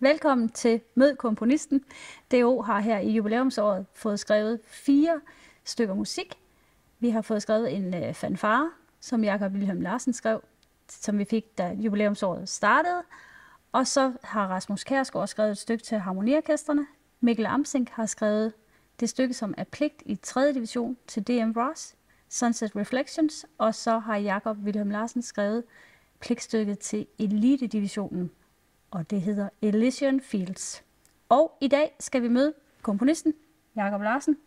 Velkommen til Mød Komponisten. DO har her i jubilæumsåret fået skrevet 4 stykker musik. Vi har fået skrevet en fanfare, som Jakob Wilhelm Larsen skrev, som vi fik, da jubilæumsåret startede. Og så har Rasmus Kjærsgaard skrevet et stykke til harmoniorkestrene. Mikkel Amsing har skrevet det stykke, som er pligt i 3. division til DM Ross, Sunset Reflections. Og så har Jakob Wilhelm Larsen skrevet pligtstykket til elite-divisionen, og det hedder Elysian Fields. Og i dag skal vi møde komponisten Jakob Larsen.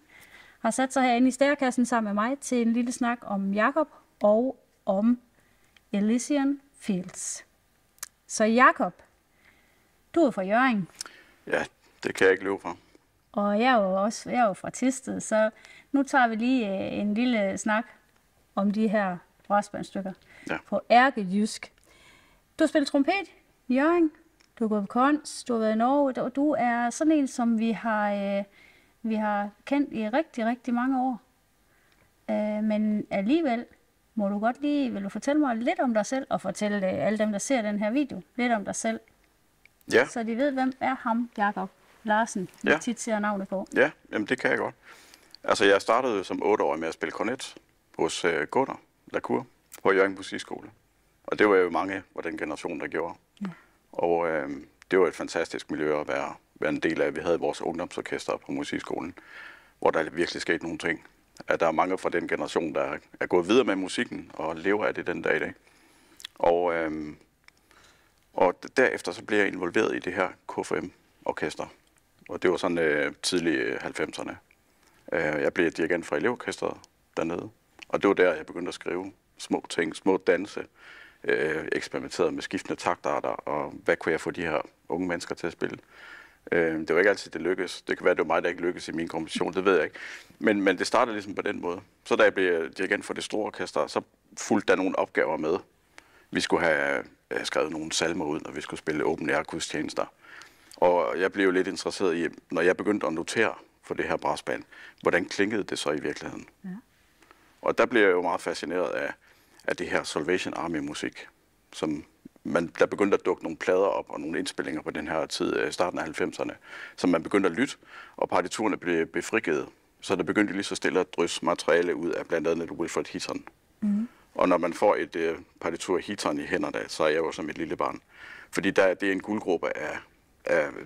Har sat sig herinde i stærekassen sammen med mig til en lille snak om Jakob og om Elysian Fields. Så Jakob, du er fra Hjørring. Ja, det kan jeg ikke løbe fra. Og jeg er jo fra Thisted, så nu tager vi lige en lille snak om de her brassbandstykker på ærkejysk. Du har spillet trompet i Hjørring, du har gået på Kons, du har været i Norge, og du er sådan en, som vi har kendt i rigtig, rigtig mange år. Men alligevel må du godt lige, vil du fortælle mig lidt om dig selv, og fortælle alle dem, der ser den her video, lidt om dig selv. Ja. Så de ved, hvem er ham, Jakob Larsen, vi tit ser navnet på. Ja, jamen det kan jeg godt. Altså jeg startede som 8-årig med at spille kornet hos Gunnar Lacour på Hjørring Musikskole. Og det var jo mange af den generation, der gjorde. Ja. Og det var et fantastisk miljø at være en del af. Vi havde vores ungdomsorkester på musikskolen, hvor der virkelig skete nogle ting. At der er mange fra den generation, der er gået videre med musikken og lever af det den dag i dag. Og derefter så blev jeg involveret i det her KFM-orkester. Og det var sådan tidlige 90'erne. Jeg blev dirigent for elevorkestret dernede. Og det var der, jeg begyndte at skrive små ting, små danse. Eksperimenterede med skiftende taktarter, og hvad kunne jeg få de her unge mennesker til at spille. Det var ikke altid, det lykkedes. Det kan være, det var mig, der ikke lykkedes i min komposition, det ved jeg ikke. Men det startede ligesom på den måde. Så da jeg blev dirigent for det store orkester, så fulgte der nogle opgaver med. Vi skulle have skrevet nogle salmer ud, og vi skulle spille open air gudstjenester. Og jeg blev jo lidt interesseret i, når jeg begyndte at notere for det her brassband, hvordan klingede det så i virkeligheden? Ja. Og der blev jeg jo meget fascineret af det her Salvation Army-musik, som der begyndte at dukke nogle plader op og nogle indspillinger på den her tid, starten af 90'erne, som man begyndte at lytte, og partiturerne blev befrigivet. Så der begyndte lige så stille at drysse materiale ud af blandt andet Wilfred Heaton. Mm. Og når man får et partitur Heaton i hænderne, så er jeg jo som et lille barn. Fordi det er en guldgruppe af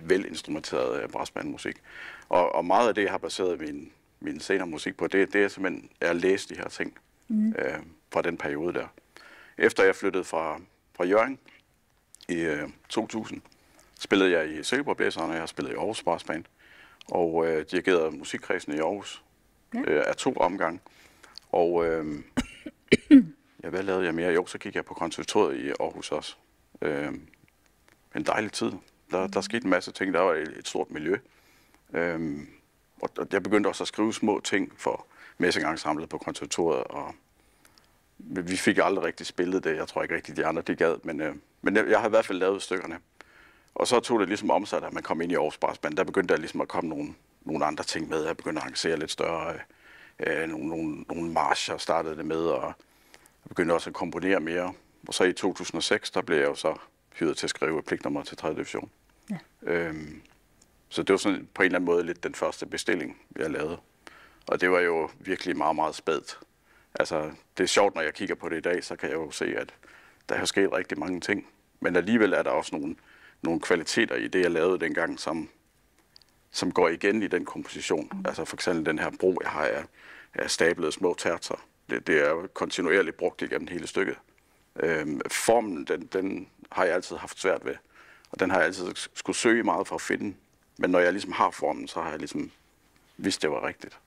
velinstrumenteret brassbandmusik. Og meget af det, jeg har baseret min senere musik på, det er simpelthen at læse de her ting fra den periode der. Efter jeg flyttede fra Hjørring i 2000, spillede jeg i Silkeborg-blæserne, og jeg har spillet i Aarhus Brassband, og dirigerede musikkredsen i Aarhus af 2 omgange. Og hvad lavede jeg mere? Jo, så gik jeg på konservatoriet i Aarhus også. En dejlig tid. Der skete en masse ting. Der var et stort miljø. Og jeg begyndte også at skrive små ting for Messingensemblet på konservatoriet, og vi fik aldrig rigtig spillet det. Jeg tror ikke rigtig, de andre de gad, men jeg har i hvert fald lavet stykkerne. Og så tog det ligesom om sig, da man kom ind i Aarhus Brassband. Der begyndte der ligesom at komme nogle andre ting med. Jeg begyndte at arrangere lidt større, nogle marcher startede det med, og jeg begyndte også at komponere mere. Og så i 2006, der blev jeg jo så hyret til at skrive pligtnummer til 3. division. Ja. Så det var sådan på en eller anden måde lidt den første bestilling, jeg lavede. Og det var jo virkelig meget, meget spædt. Altså, det er sjovt, når jeg kigger på det i dag, så kan jeg jo se, at der har sket rigtig mange ting. Men alligevel er der også nogle kvaliteter i det, jeg lavede dengang, som går igen i den komposition. Altså for eksempel den her bro, jeg har af stablede små terter. Det er jo kontinuerligt brugt igennem hele stykket. Formen, den har jeg altid haft svært ved. Og den har jeg altid skulle søge meget for at finde. Men når jeg ligesom har formen, så har jeg ligesom vidst, det var rigtigt.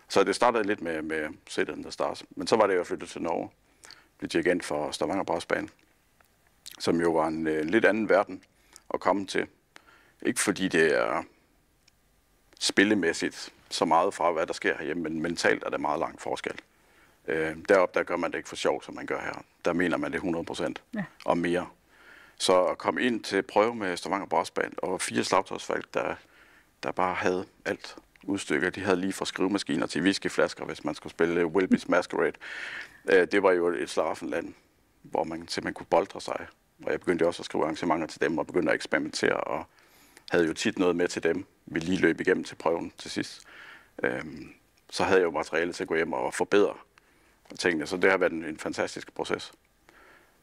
Så det startede lidt med sættet, der startede. Men så var det jo flyttet til Norge. Blev dirigent for Stavanger Brassband, som jo var en lidt anden verden at komme til. Ikke fordi det er spillemæssigt så meget fra, hvad der sker herhjemme, men mentalt er det meget langt forskel. Deroppe, der gør man det ikke for sjov, som man gør her. Der mener man det 100% og mere. Så at komme ind til prøve med Stavanger Brassband og 4 slagtøjsfolk, der bare havde alt udstykker. De havde lige fra skrivemaskiner til whiskyflasker, hvis man skulle spille Wilby's Masquerade. Det var jo et slaraffenland, hvor man simpelthen kunne boltre sig. Og jeg begyndte også at skrive arrangementer til dem og begyndte at eksperimentere havde jo tit noget med til dem. Vi lige løb igennem til prøven til sidst. Så havde jeg jo materiale til at gå hjem og forbedre tingene, så det har været en fantastisk proces.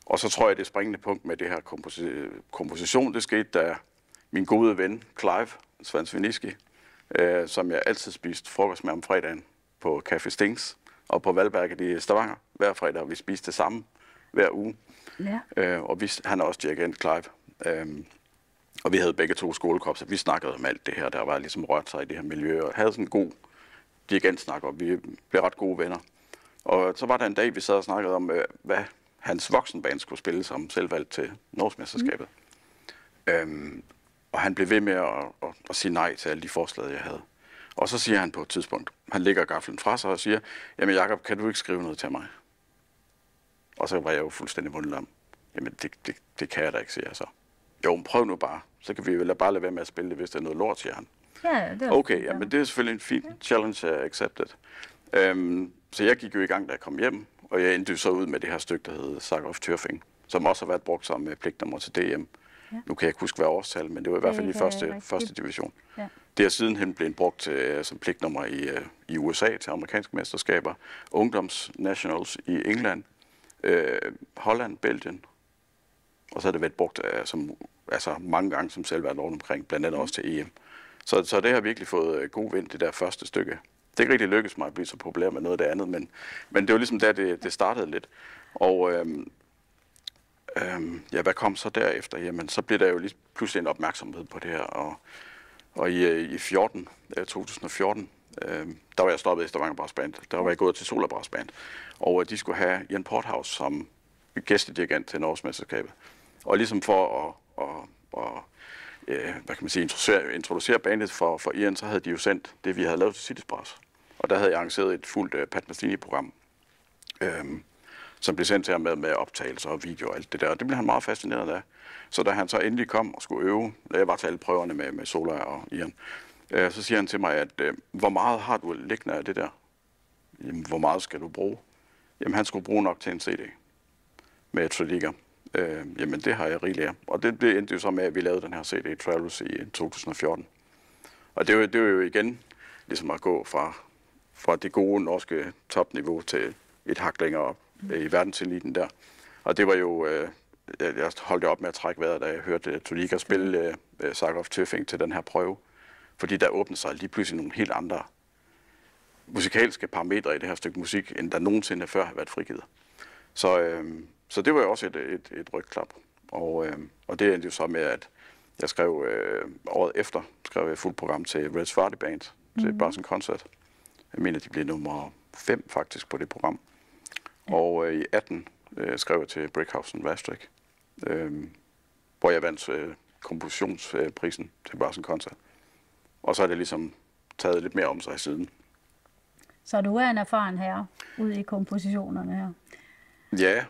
Og så tror jeg, det springende punkt med det her komposition, det skete, da min gode ven Clive Svansviniski, som jeg altid spiste frokost med om fredagen på Café Stings og på Valberget i Stavanger hver fredag, og vi spiste det samme hver uge. Ja. Og han er også dirigent, Clive. Og vi havde begge to skolekorps, så vi snakkede om alt det her, der var ligesom rørt sig i det her miljø, og havde sådan en god dirigentsnak, og vi blev ret gode venner. Og så var der en dag, vi sad og snakkede om, hvad hans voksenband skulle spille som selvvalgt til Norgesmesterskabet. Og han blev ved med at sige nej til alle de forslag, jeg havde. Og så siger han på et tidspunkt, han lægger gaflen fra sig og siger, jamen Jakob, kan du ikke skrive noget til mig? Og så var jeg jo fuldstændig vundet om, jamen det kan jeg da ikke, siger jeg så. Jo, prøv nu bare, så kan vi vel bare lade være med at spille det, hvis det er noget lort, siger han. Ja, det okay, jamen det er selvfølgelig en fin challenge accepted. Så jeg gik jo i gang, da jeg kom hjem, og jeg endte så ud med det her stykke, der hedder Saga of Tyrfing, som også har været brugt som pligtnummer til DM. Ja. Nu kan jeg ikke huske, hvad årstal, men det var i hvert fald i første division. Ja. Det er sidenhen blevet brugt som pligtnummer i USA til amerikanske mesterskaber, ungdomsnationals i England, Holland, Belgien, og så har det været brugt mange gange som selvvalgt rundt omkring, blandt andet også til EM. Så det har virkelig fået god vind, det der første stykke. Det er ikke rigtig lykkedes mig at blive så populær med noget af det andet, men det var ligesom der, det startede lidt. Og hvad kom så derefter? Jamen, så blev der jo lige pludselig en opmærksomhed på det her, og i 2014, der var jeg stoppet i Stavanger Brass Band. Der var jeg gået til Solar Brass Band, og de skulle have Ian Porthouse som gæstedirigent til Norgesmesterskabet. Og ligesom for at introducere bandet for Ian, så havde de jo sendt det, vi havde lavet til Cities Brass. Og der havde jeg arrangeret et fuldt Pat Mastini-program, som blev sendt til ham med optagelser og video og alt det der. Og det blev han meget fascineret af. Så da han så endelig kom og skulle øve, da jeg var til alle prøverne med Solar og Ian, så siger han til mig, at hvor meget har du liggende af det der? Jamen, hvor meget skal du bruge? Jamen, han skulle bruge nok til en CD med Tradiger. Jamen, det har jeg rigeligt af. Og det endte jo så med, at vi lavede den her CD Travels i 2014. Og det er jo igen ligesom at gå fra det gode norske topniveau til et hak længere op i verdenseliten der. Og det var jo, jeg holdt op med at trække vejret, da jeg hørte Tradiger spille Saga of Tyrfing til den her prøve. Fordi der åbnede sig lige pludselig nogle helt andre musikalske parametre i det her stykke musik, end der nogensinde før har været frigivet. Så det var jo også et rygklap. Og det endte jo så med, at jeg skrev året efter, skrev jeg et fuldt program til Red Svarty Band, til Brass Concert. Jeg mener, de blev nummer 5 faktisk på det program. Ja. Og i 18 skrev jeg til Brickhausen Vastrik, hvor jeg vandt kompositionsprisen til Brass Concert. Og så er det ligesom taget lidt mere om sig siden. Så du er en erfaren herre ude i kompositionerne her? Ja.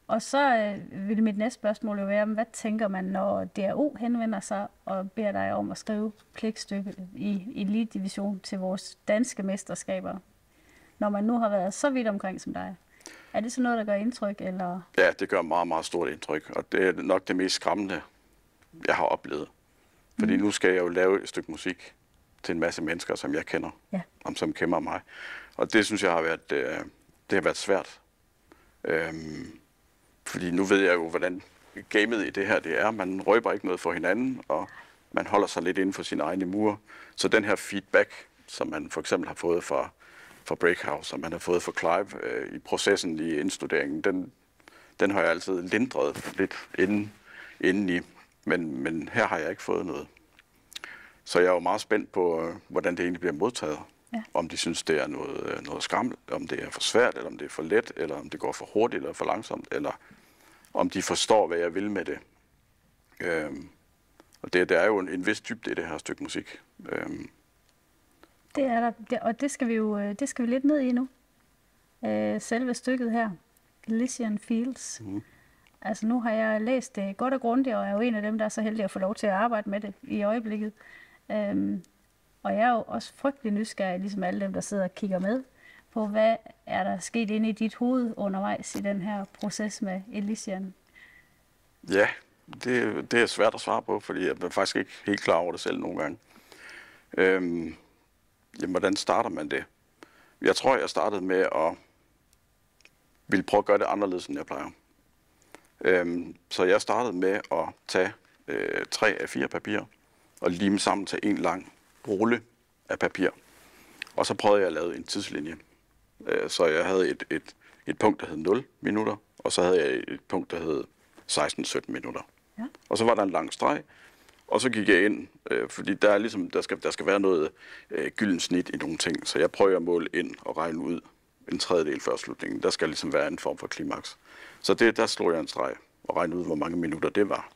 Og så vil mit næste spørgsmål jo være, hvad tænker man, når DRO henvender sig og beder dig om at skrive pligtstykke i Elite Division til vores danske mesterskaber, når man nu har været så vidt omkring som dig? Er det så noget, der gør indtryk? Eller? Ja, det gør meget, meget stort indtryk, og det er nok det mest skræmmende, jeg har oplevet. Fordi nu skal jeg jo lave et stykke musik til en masse mennesker, som jeg kender, som kender mig. Og det synes jeg har været, det har været svært. Fordi nu ved jeg jo, hvordan gamet i det her det er. Man røber ikke noget for hinanden, og man holder sig lidt inden for sine egne mure. Så den her feedback, som man for eksempel har fået fra Breakhouse, som man har fået fra Clive i processen i indstuderingen, den har jeg altid lindret lidt inden i. Men her har jeg ikke fået noget. Så jeg er jo meget spændt på, hvordan det egentlig bliver modtaget. Ja. Om de synes, det er noget skrammel, om det er for svært, eller om det er for let, eller om det går for hurtigt eller for langsomt, eller om de forstår, hvad jeg vil med det. Og der er jo en vis dybde i det her stykke musik. Det er der, og det skal vi lidt ned i nu. Selve stykket her, Elysian Fields. Altså nu har jeg læst det godt og grundigt, og er jo en af dem, der er så heldig at få lov til at arbejde med det i øjeblikket. Og jeg er jo også frygtelig nysgerrig, ligesom alle dem, der sidder og kigger med, på hvad er der sket inde i dit hoved undervejs i den her proces med Elysian? Ja, Det er svært at svare på, fordi jeg er faktisk ikke helt klar over det selv nogle gange. Jamen, hvordan starter man det? Jeg tror, jeg startede med at ville prøve at gøre det anderledes, end jeg plejer. Så jeg startede med at tage 3 af 4 papirer og lime sammen til en lang rulle af papir. Og så prøvede jeg at lave en tidslinje. Så jeg havde et punkt, der hed 0 minutter, og så havde jeg et punkt, der hed 16-17 minutter. Ja. Og så var der en lang streg, og så gik jeg ind, fordi der er ligesom, der skal være noget gylden snit i nogle ting, så jeg prøver at måle ind og regne ud en tredjedel før slutningen. Der skal ligesom være en form for klimaks. Så der slog jeg en streg og regnede ud, hvor mange minutter det var.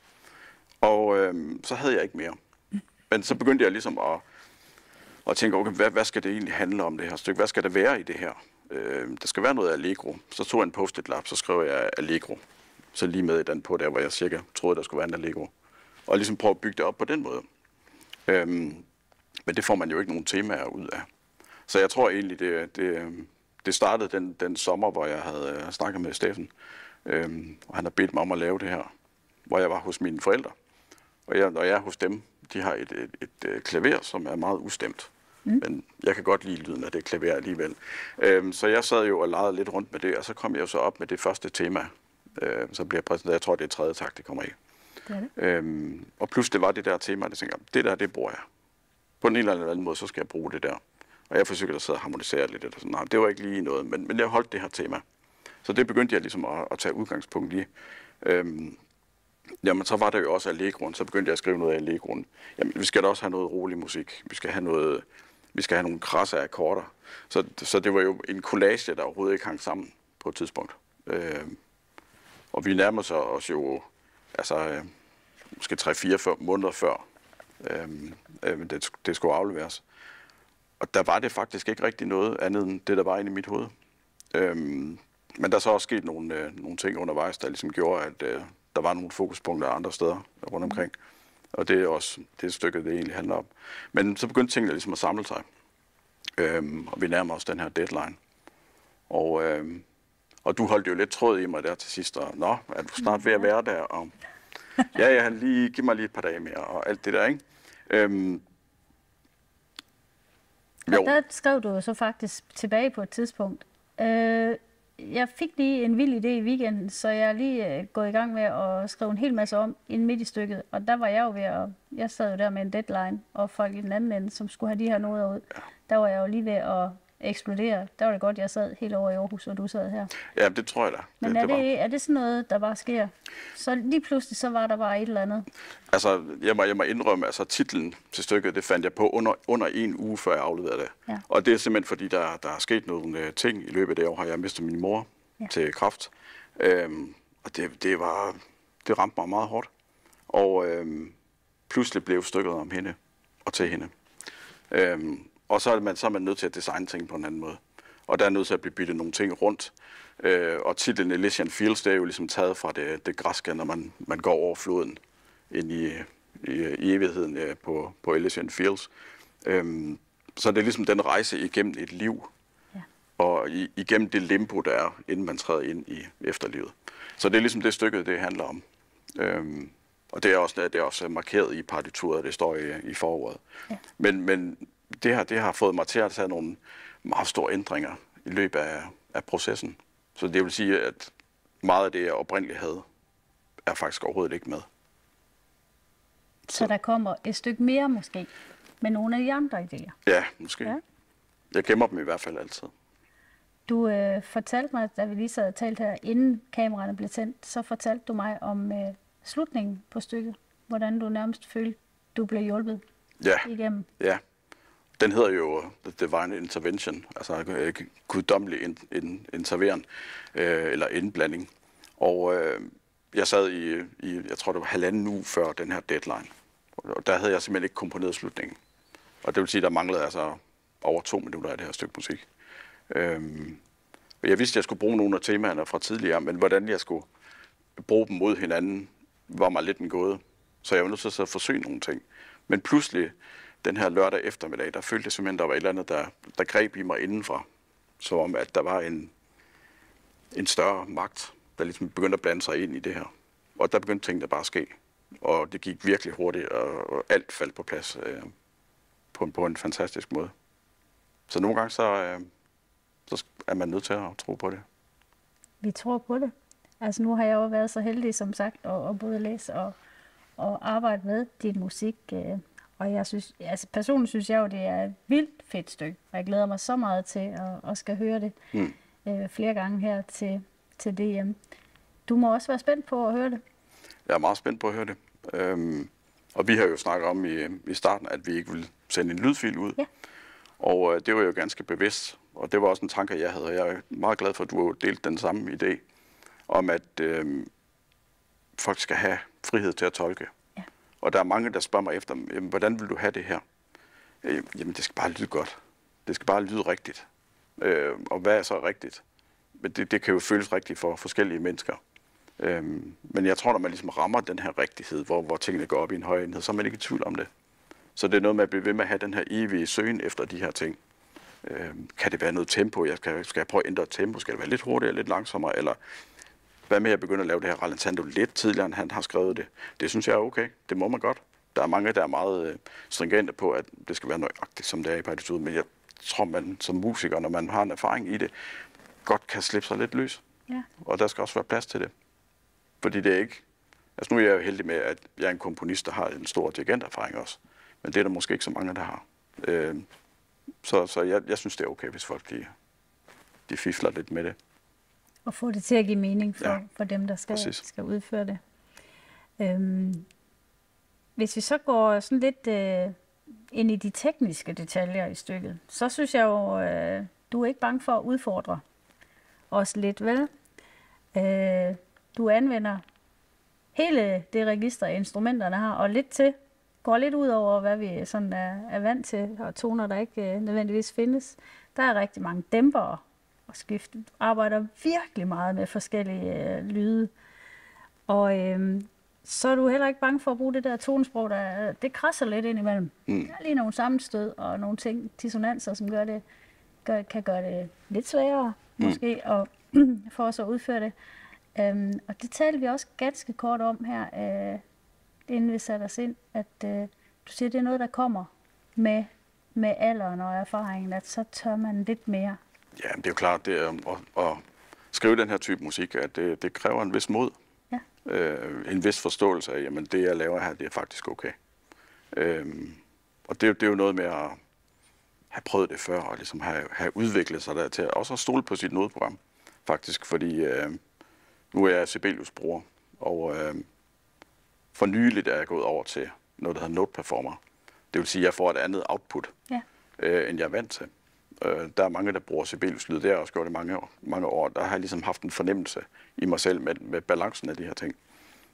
Og så havde jeg ikke mere. Men så begyndte jeg ligesom at tænke, okay, hvad skal det egentlig handle om, det her stykke? Hvad skal der være i det her? Der skal være noget Allegro. Så tog jeg en post-it-lap, så skrev jeg Allegro. Så lige med den på der, hvor jeg cirka troede, der skulle være en Allegro. Og ligesom prøve at bygge det op på den måde. Men det får man jo ikke nogen temaer ud af. Så jeg tror egentlig, det startede den sommer, hvor jeg havde snakket med Steffen. Og han har bedt mig om at lave det her, hvor jeg var hos mine forældre. Og når jeg er hos dem, de har et klaver, som er meget ustemt. Men jeg kan godt lide lyden af det klaver alligevel. Så jeg sad jo og legede lidt rundt med det, og så kom jeg jo så op med det første tema. Så bliver jeg præsenteret, jeg tror, det er 3. takt, det kommer i. Det. Og pludselig var det der tema, jeg tænkte, det der, det bruger jeg. På en eller anden måde, så skal jeg bruge det der. Og jeg forsøgte at sidde og harmonisere lidt, eller sådan. Nej, det var ikke lige noget, men jeg holdt det her tema. Så det begyndte jeg ligesom at tage udgangspunkt i. Jamen, så var der jo også Allegroen, så begyndte jeg at skrive noget af Allegroen. Jamen, vi skal da også have noget rolig musik. Vi skal have nogle krasse akkorder. Så det var jo en collage, der overhovedet ikke hang sammen på et tidspunkt. Og vi nærmer os jo, altså, måske 3-4 måneder før det skulle afleveres. Og der var det faktisk ikke rigtig noget andet end det, der var inde i mit hoved. Men der er så også sket nogle ting undervejs, der ligesom gjorde, at der var nogle fokuspunkter andre steder rundt omkring. Og det er også det stykke, det egentlig handler om. Men så begyndte tingene ligesom at samle sig. Og vi nærmer os den her deadline. Og du holdt jo lidt tråd i mig der til sidst, og er du snart ved at være der? Og ja, giv mig lige et par dage mere, og alt det der, ikke? Og der skrev du jo så faktisk tilbage på et tidspunkt. Jeg fik lige en vild idé i weekenden, så jeg er lige gået i gang med at skrive en hel masse om inden midt i stykket. Og der var jeg jo jeg sad jo der med en deadline, og folk i den anden ende, som skulle have de her noder ud. Der var jeg jo lige ved at eksplodere. Der var det godt, jeg sad helt over i Aarhus, og du sad her. Ja, det tror jeg da. Men er det sådan noget, der bare sker? Så lige pludselig, så var der bare et eller andet? Altså, jeg må indrømme, altså titlen til stykket, det fandt jeg på under 1 uge, før jeg afleverede det. Ja. Og det er simpelthen fordi, der er sket nogle ting i løbet af det år. Har jeg mistet min mor til kræft. Og det ramte mig meget hårdt. Og pludselig blev stykket om hende og til hende. Og så er man nødt til at designe ting på en anden måde. Og der er nødt til at blive byttet nogle ting rundt. Og titlen Elysian Fields, det er jo ligesom taget fra det græske, når man går over floden ind i evigheden på Elysian Fields. Så det er ligesom den rejse igennem et liv. Ja. Og igennem det limbo, der er, inden man træder ind i efterlivet. Så det er ligesom det stykke, det handler om. Og det er også markeret i partituret, det står i forordet. Ja. Men det har fået mig til at tage nogle meget store ændringer i løbet af processen. Så det vil sige, at meget af det, jeg oprindeligt havde, er faktisk overhovedet ikke med. Så der kommer et stykke mere måske, med nogle af de andre idéer? Ja, måske. Ja. Jeg gemmer dem i hvert fald altid. Du fortalte mig, da vi lige sad og talte her, inden kameraerne blev tændt, så fortalte du mig om slutningen på stykket. Hvordan du nærmest følte, du blev hjulpet igennem. Ja. Den hedder jo The Divine Intervention, altså guddommelig interveren, eller indblanding. Og jeg sad jeg tror det var 1,5 uge før den her deadline. Og der havde jeg simpelthen ikke komponeret slutningen. Og det vil sige, der manglede altså over 2 minutter af det her stykke musik. Jeg vidste, at jeg skulle bruge nogle af temaerne fra tidligere, men hvordan jeg skulle bruge dem mod hinanden, var mig lidt en gåde. Så jeg var nødt til at forsøge nogle ting. Men pludselig, den her lørdag eftermiddag, der følte jeg simpelthen, der var et eller andet, der greb i mig indenfra. Som om, at der var en større magt, der ligesom begyndte at blande sig ind i det her. Og der begyndte tingene bare at ske. Og det gik virkelig hurtigt, og alt faldt på plads på en fantastisk måde. Så nogle gange så er man nødt til at tro på det. Vi tror på det. Altså nu har jeg jo været så heldig, som sagt, at både læse og arbejde med din musik. Og jeg synes, altså personligt synes jeg jo, det er et vildt fedt stykke. Og jeg glæder mig så meget til at skal høre det flere gange her til DM. Du må også være spændt på at høre det. Jeg er meget spændt på at høre det. Og vi har jo snakket om i starten, at vi ikke ville sende en lydfil ud. Ja. Og det var jo ganske bevidst. Og det var også en tanke, jeg havde. Jeg er meget glad for, at du har delt den samme idé om, at folk skal have frihed til at tolke. Ja. Og der er mange, der spørger mig efter, jamen, hvordan vil du have det her? Jamen, det skal bare lyde godt. Det skal bare lyde rigtigt. Og hvad er så rigtigt? Men det kan jo føles rigtigt for forskellige mennesker. Men jeg tror, når man ligesom rammer den her rigtighed, hvor tingene går op i en høj enhed, så er man ikke i tvivl om det. Så det er noget med at blive ved med at have den her evige søgen efter de her ting. Kan det være noget tempo? Skal jeg prøve at ændre tempo? Skal det være lidt hurtigere, lidt langsommere? Eller hvad med at begynde at lave det her rallentando lidt tidligere, end han har skrevet det? Det synes jeg er okay. Det må man godt. Der er mange, der er meget stringente på, at det skal være nøjagtigt, som det er i partituret. Men jeg tror, man som musiker, når man har en erfaring i det, godt kan slippe sig lidt løs. Ja. Og der skal også være plads til det. Fordi det er ikke... Altså nu er jeg jo heldig med, at jeg er en komponist, der har en stor dirigenterfaring også. Men det er der måske ikke så mange, der har. Så jeg synes, det er okay, hvis folk de fifler lidt med det. Og få det til at give mening for dem, der skal udføre det. Hvis vi så går sådan lidt ind i de tekniske detaljer i stykket, så synes jeg jo, du er ikke bange for at udfordre os lidt, vel? Du anvender hele det register, instrumenterne har, og går lidt ud over, hvad vi sådan er vant til, og toner, der ikke nødvendigvis findes. Der er rigtig mange dæmpere og skift. Du arbejder virkelig meget med forskellige lyde. Og så er du heller ikke bange for at bruge det der tonesprog, det krasser lidt ind imellem. Der er lige nogle sammenstød og nogle ting, dissonanser, som kan gøre det lidt sværere, måske, for os at udføre det. Og det talte vi også ganske kort om her, inden vi satte os ind, at du siger, det er noget, der kommer med alderen og erfaringen, at så tør man lidt mere. Ja, det er jo klart, det er at skrive den her type musik, at det kræver en vis mod. Ja. En vis forståelse af, jamen det jeg laver her, det er faktisk okay. Og det er jo noget med at have prøvet det før, og ligesom have udviklet sig der til også at stole på sit nodeprogram, faktisk, fordi nu er jeg Sibelius bror, og for nyligt er jeg gået over til noget, der hedder Note Performer. Det vil sige, at jeg får et andet output, end jeg er vant til. Der er mange, der bruger Sibelius-lyd. Det har jeg også gjort i mange år. Der har jeg ligesom haft en fornemmelse i mig selv med balancen af de her ting.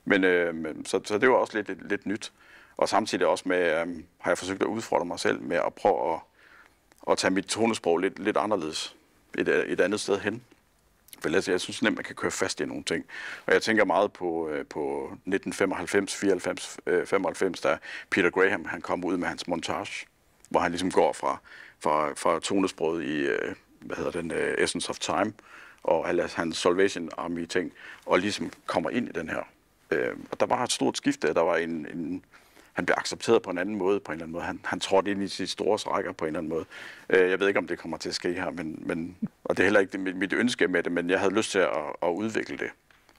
Men så det var også lidt nyt. Og samtidig også med, har jeg forsøgt at udfordre mig selv med at prøve at tage mit tonesprog lidt anderledes et andet sted hen. For jeg synes nemt, man kan køre fast i nogle ting. Og jeg tænker meget på 1995, 94, 95, da Peter Graham han kom ud med hans montage, hvor han ligesom går fra tonesproget i Essence of Time og hans Salvation Army ting, og ligesom kommer ind i den her. Og der var et stort skifte. Der var han blev accepteret på en anden måde, på en eller anden måde. Han trådte ind i sit store rækker på en eller anden måde. Jeg ved ikke, om det kommer til at ske her, og det er heller ikke mit ønske med det, men jeg havde lyst til at udvikle det.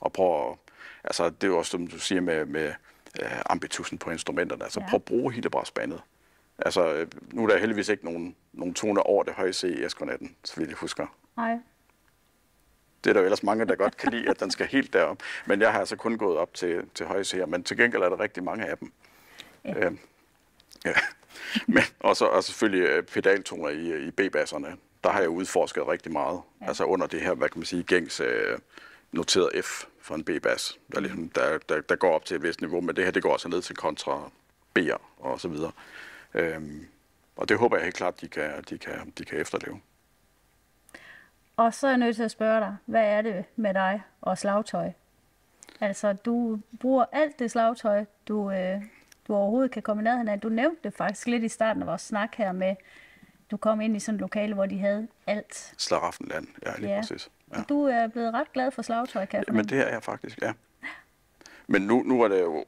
Og prøve altså det er jo også, som du siger, med ambitusen på instrumenterne. Altså prøv at bruge hele brassbandet. Altså, nu er der heldigvis ikke nogen toner over det høje C i Eskornetten, så vidt jeg husker. Nej. Det er der jo ellers mange, der godt kan lide, at den skal helt derop. Men jeg har altså kun gået op til høje C'er, men til gengæld er der rigtig mange af dem. Ja. Men og selvfølgelig pedaltoner i B-basserne. Der har jeg udforsket rigtig meget. Ja. Altså under det her, hvad kan man sige, gængs noteret F for en B-bass, der går op til et vist niveau, men det her, det går også ned til kontra B'er og så videre. Og det håber jeg helt klart, de kan efterleve. Og så er jeg nødt til at spørge dig, hvad er det med dig og slagtøj? Altså, du bruger alt det slagtøj, du overhovedet kan komme i nærheden af. Du nævnte det faktisk lidt i starten af vores snak her med, du kom ind i sådan et lokale, hvor de havde alt. Slaraffenland, ja, lige præcis. Ja. Du er blevet ret glad for slagtøj, kan jeg fornemme. Men det er jeg faktisk, ja. Men nu er det jo,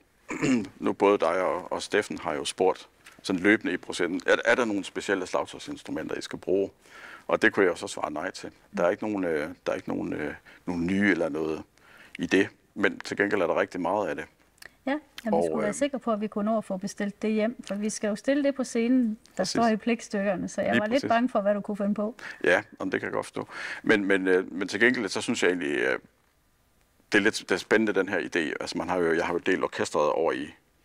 nu både dig og Steffen har jo spurgt sådan løbende i processen, er der nogle specielle slagtøjsinstrumenter, I skal bruge? Og det kunne jeg jo så svare nej til. Der er ikke nogen nye eller noget i det, men til gengæld er der rigtig meget af det. Ja, vi skulle være sikre på, at vi kunne nå at få bestilt det hjem, for vi skal jo stille det på scenen, der står i pligtstykkerne, så jeg var lidt bange for, hvad du kunne finde på. Ja, det kan jeg godt forstå. Men til gengæld, så synes jeg egentlig, det er spændende, den her idé. Altså jeg har jo delt orkestret over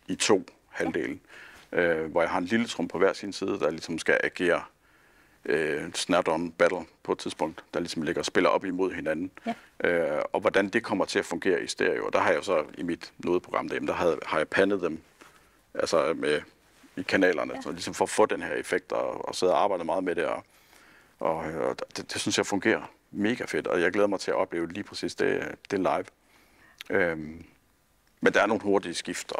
i 2 halvdele, hvor jeg har en lille trum på hver sin side, der ligesom skal agere snap-on battle på et tidspunkt, der ligesom ligger og spiller op imod hinanden. Ja. Og hvordan det kommer til at fungere i stereo. Der har jeg så i mit nodeprogram derhjemme, har jeg pandet dem altså i kanalerne, så ligesom for at få den her effekt og sidde og arbejde meget med det. Og det synes jeg fungerer mega fedt, og jeg glæder mig til at opleve lige præcis det live. Men der er nogle hurtige skift,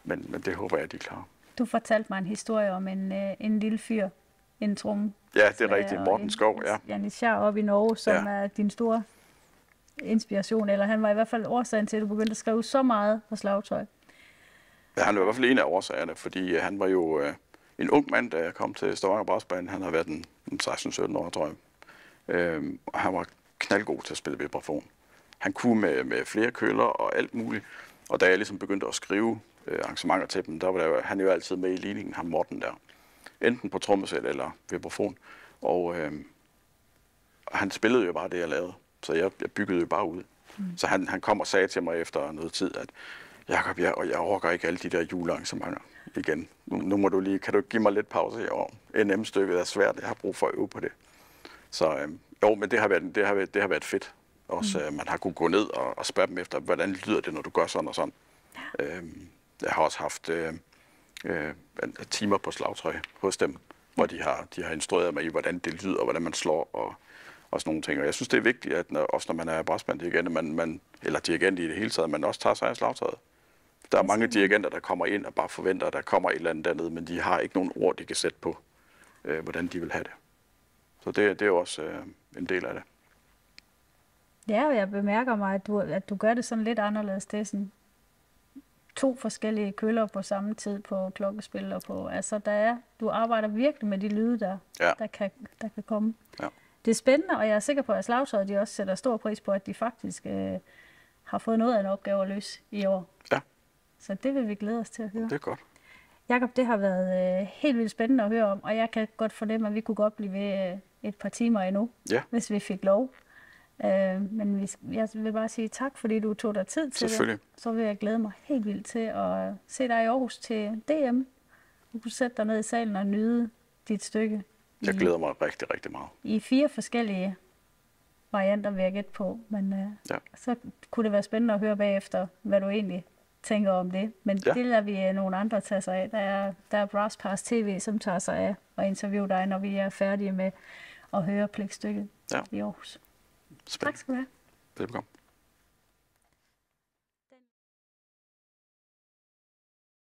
men det håber jeg, de er klar. Du fortalte mig en historie om en lille fyr, en tromme. Ja, det er rigtigt. Morten Skov, ja. Janitsjar oppe i Norge, som er din store inspiration, eller han var i hvert fald årsagen til, at du begyndte at skrive så meget på slagtøj. Ja, han var i hvert fald en af årsagerne, fordi han var jo en ung mand, da jeg kom til Stavanger Brassband. Han har været en 16-17 år, tror jeg. Og han var knaldgod til at spille vibrafon. Han kunne med flere køller og alt muligt. Og da jeg ligesom begyndte at skrive arrangementer til dem, der var han jo altid med i ligningen, ham Morten der. Enten på trommesæt eller vibrafon. Og han spillede jo bare det, jeg lavede. Så jeg byggede jo bare ud. Så han kom og sagde til mig efter noget tid, at Jakob, jeg overgår ikke alle de der julearrangementer igen. Nu må kan du give mig lidt pause i år. NM-stykket er svært, jeg har brug for at øve på det. Så men det har været fedt. Også man har kunnet gå ned og spørge dem efter, hvordan lyder det, når du gør sådan og sådan. Jeg har også haft timer på slagtøj hos dem, hvor de har instrueret mig i, hvordan det lyder, og hvordan man slår og sådan nogle ting. Og jeg synes, det er vigtigt, at også når man er brassbanddirigent, eller dirigent i det hele taget, man også tager sig af slagtøjet. Der er mange dirigenter, der kommer ind og bare forventer, at der kommer et eller andet dernede, men de har ikke nogen ord, de kan sætte på, hvordan de vil have det. Så det er jo også en del af det. Ja, og jeg bemærker mig, at du gør det sådan lidt anderledes. Det er sådan 2 forskellige køller på samme tid på klokkespil og på. Altså du arbejder virkelig med de lyde der kan komme. Ja. Det er spændende, og jeg er sikker på, at slagtøjet de også sætter stor pris på, at de faktisk har fået noget af en opgave at løse i år. Ja. Så det vil vi glæde os til at høre. Det er godt. Jakob, det har været helt vildt spændende at høre om, og jeg kan godt fornemme, at vi kunne godt blive ved et par timer endnu, hvis vi fik lov. Men jeg vil bare sige tak, fordi du tog dig tid til det. Så vil jeg glæde mig helt vildt til at se dig i Aarhus til DM. Du kunne sætte dig ned i salen og nyde dit stykke. Jeg glæder mig rigtig, rigtig meget. I 4 forskellige varianter vil jeg gætte på, men så kunne det være spændende at høre bagefter, hvad du egentlig tænker om det. Men det lader vi nogle andre tage sig af. Der er Brass Pass TV, som tager sig af og interviewer dig, når vi er færdige med at høre pligtstykket i Aarhus. Spændende. Tak skal du have. Velbekomme.